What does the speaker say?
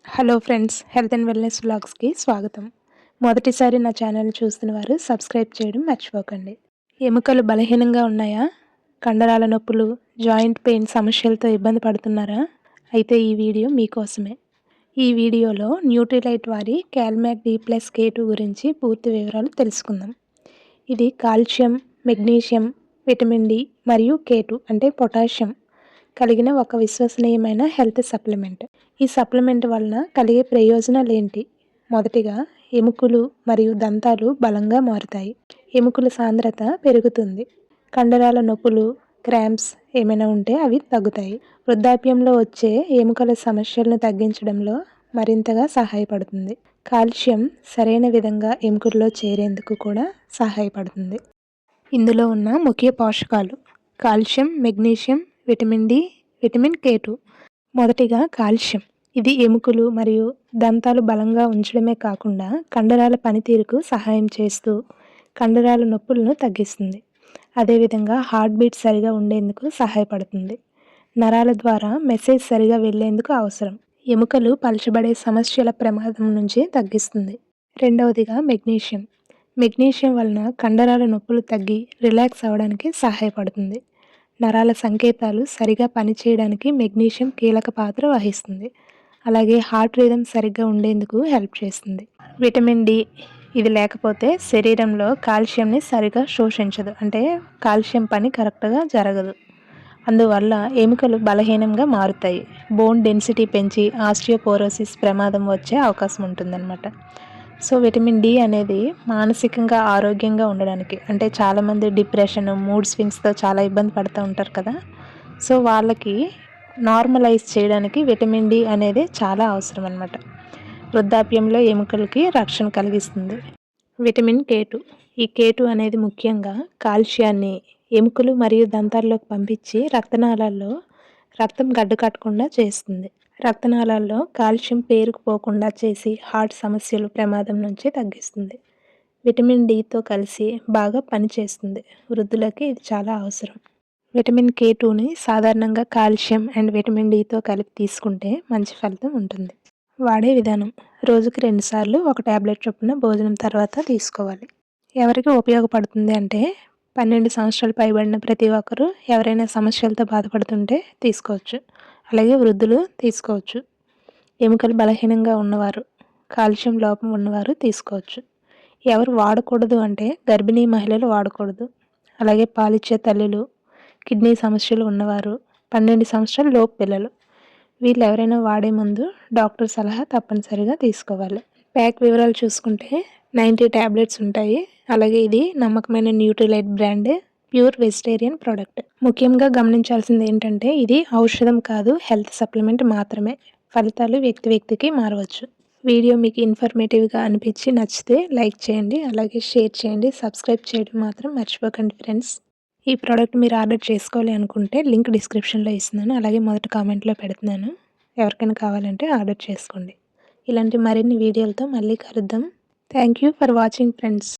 Hello friends, health and wellness వ్లాగ్స్కి స్వాగతం. మొదటిసారి నా ఛానల్ చూస్తున్న వారు సబ్స్క్రైబ్ చేయడం మర్చిపోకండి. ఎముకలు బలహీనంగా ఉన్నాయా? కండరాల నొప్పులు, జాయింట్ పెయిన్ సమస్యలతో ఇబ్బంది పడుతున్నారా? అయితే ఈ వీడియో మీకోసమే. ఈ వీడియోలో న్యూట్రిలైట్ వారి క్యాల్మాక్ D+K2 గురించి పూర్తి వివరాలు తెలుసుకుందాం. ఇది కాల్షియం, మెగ్నీషియం, విటమిన్ డి మరియు K2 అంటే పొటాషియం కలిగిన ఒక విశ్వసనీయమైన హెల్త్ సప్లిమెంట్. ఈ సప్లిమెంట్ వలన కలిగే ప్రయోజనాలు ఏంటి? మొదటిగా, ఎముకలు మరియు దంతాలు బలంగా మారుతాయి. ఎముకల సాంద్రత పెరుగుతుంది. కండరాల నొప్పులు, క్రాంప్స్ ఏమైనా ఉంటే అవి తగ్గుతాయి. వృద్ధాప్యంలో వచ్చే ఎముకల సమస్యలను తగ్గించడంలో మరింతగా సహాయపడుతుంది. కాల్షియం సరైన విధంగా ఎముకల్లో చేరేందుకు కూడా సహాయపడుతుంది. ఇందులో ఉన్న ముఖ్య పోషకాలు: calcium, magnesium, vitamin D, vitamin K2. మొదటిగా కాల్షియం. ఇది ఎముకలు మరియు దంతాలు బలంగా ఉంచడమే కాకుండా కండరాల పనితీరుకు సహాయం చేస్తూ కండరాల నొప్పులను తగ్గిస్తుంది. అదేవిధంగా హార్ట్ బీట్ సరిగా ఉండేందుకు సహాయపడుతుంది. నరాల ద్వారా మెసేజ్ సరిగా వెళ్లేందుకు అవసరం. ఎముకలు పలచబడే సమస్యల ప్రమాదం నుంచి తగ్గిస్తుంది. రెండవదిగా మెగ్నీషియం. మెగ్నీషియం వలన కండరాల నొప్పులు తగ్గి రిలాక్స్ అవ్వడానికి సహాయపడుతుంది. నరాల సంకేతాలు సరిగా పనిచేయడానికి మెగ్నీషియం కీలక పాత్ర వహిస్తుంది. అలాగే హార్ట్ రిథమ్ సరిగ్గా ఉండేందుకు హెల్ప్ చేస్తుంది. Vitamin D. ఇది లేకపోతే శరీరంలో కాల్షియంని సరిగా శోషించదు, అంటే కాల్షియం పని కరెక్ట్గా జరగదు. అందువల్ల ఎముకలు బలహీనంగా మారుతాయి. బోన్ డెన్సిటీ పెంచి ఆస్టియోపోరోసిస్ ప్రమాదం వచ్చే అవకాశం ఉంటుందన్నమాట. సో విటమిన్ డి అనేది మానసికంగా ఆరోగ్యంగా ఉండడానికి, అంటే చాలామంది డిప్రెషన్, మూడ్ స్వింగ్స్తో చాలా ఇబ్బంది పడుతూ ఉంటారు కదా. సో వాళ్ళకి నార్మలైజ్ చేయడానికి విటమిన్ డి అనేది చాలా అవసరం అన్నమాట. వృద్ధాప్యంలో ఎముకలకి రక్షణ కలిగిస్తుంది. Vitamin K2. ఈ K2 అనేది ముఖ్యంగా కాల్షియాన్ని ఎముకలు మరియు దంతాల్లోకి పంపించి రక్తనాళాల్లో రక్తం గడ్డకట్టకుండా చేస్తుంది. రక్తనాళాల్లో కాల్షియం పేరుకుపోకుండా చేసి హార్ట్ సమస్యలు ప్రమాదం నుంచి తగ్గిస్తుంది. విటమిన్ డితో కలిసి బాగా పనిచేస్తుంది. వృద్ధులకి ఇది చాలా అవసరం. విటమిన్ K2ని సాధారణంగా కాల్షియం అండ్ విటమిన్ డితో కలిపి తీసుకుంటే మంచి ఫలితం ఉంటుంది. వాడే విధానం: రోజుకి 2 సార్లు 1 ట్యాబ్లెట్ చొప్పున భోజనం తర్వాత తీసుకోవాలి. ఎవరికి ఉపయోగపడుతుంది అంటే 12 సంవత్సరాలు పైబడిన ప్రతి ఒక్కరూ ఎవరైనా సమస్యలతో బాధపడుతుంటే తీసుకోవచ్చు. అలాగే వృద్ధులు తీసుకోవచ్చు. ఎముకలు బలహీనంగా ఉన్నవారు, కాల్షియం లోపం ఉన్నవారు తీసుకోవచ్చు. ఎవరు వాడకూడదు అంటే గర్భిణీ మహిళలు వాడకూడదు. అలాగే పాలిచ్చే తల్లులు, కిడ్నీ సమస్యలు ఉన్నవారు, 12 సంవత్సరాల లోపు పిల్లలు, వీళ్ళు ఎవరైనా వాడే ముందు డాక్టర్ సలహా తప్పనిసరిగా తీసుకోవాలి. ప్యాక్ వివరాలు చూసుకుంటే 90 ట్యాబ్లెట్స్ ఉంటాయి. అలాగే ఇది నమ్మకమైన Nutrilite brand, pure vegetarian product. ముఖ్యంగా గమనించాల్సింది ఏంటంటే ఇది ఔషధం కాదు, హెల్త్ సప్లిమెంట్ మాత్రమే. ఫలితాలు వ్యక్తికి మారవచ్చు. వీడియో మీకు ఇన్ఫర్మేటివ్గా అనిపించి నచ్చితే లైక్ చేయండి, అలాగే షేర్ చేయండి. సబ్స్క్రైబ్ చేయడం మాత్రం మర్చిపోకండి ఫ్రెండ్స్. ఈ ప్రోడక్ట్ మీరు ఆర్డర్ చేసుకోవాలి అనుకుంటే లింక్ డిస్క్రిప్షన్లో ఇస్తున్నాను, అలాగే మొదటి కామెంట్లో పెడుతున్నాను. ఎవరికైనా కావాలంటే ఆర్డర్ చేసుకోండి. ఇలాంటి మరిన్ని వీడియోలతో మళ్ళీ కలుద్దాం. Thank you for watching friends.